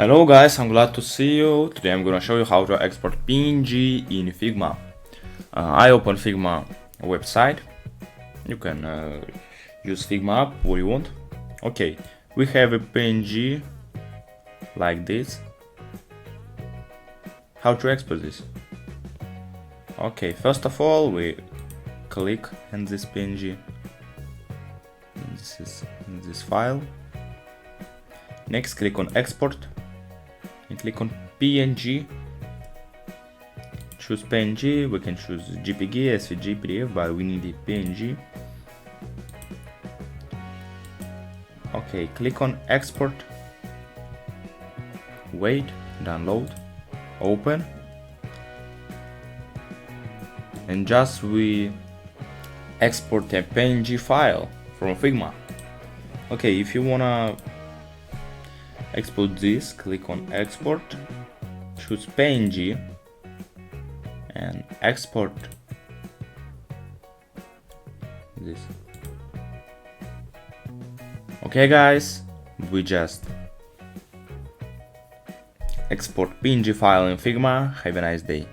Hello guys, I'm glad to see you. Today I'm gonna show you how to export PNG in Figma. I open Figma website. You can use Figma app where you want. Okay, we have a PNG like this. How to export this? Okay, first of all we click on this PNG. This is this file. Next, click on export and click on PNG. Choose PNG. We can choose JPG, SVG, PDF, but we need the PNG. Okay, click on export. Wait, download, open, and just we export a PNG file from Figma. Okay, if you wanna export this, click on export, choose PNG and export this. Okay guys, we just export PNG file in Figma. Have a nice day.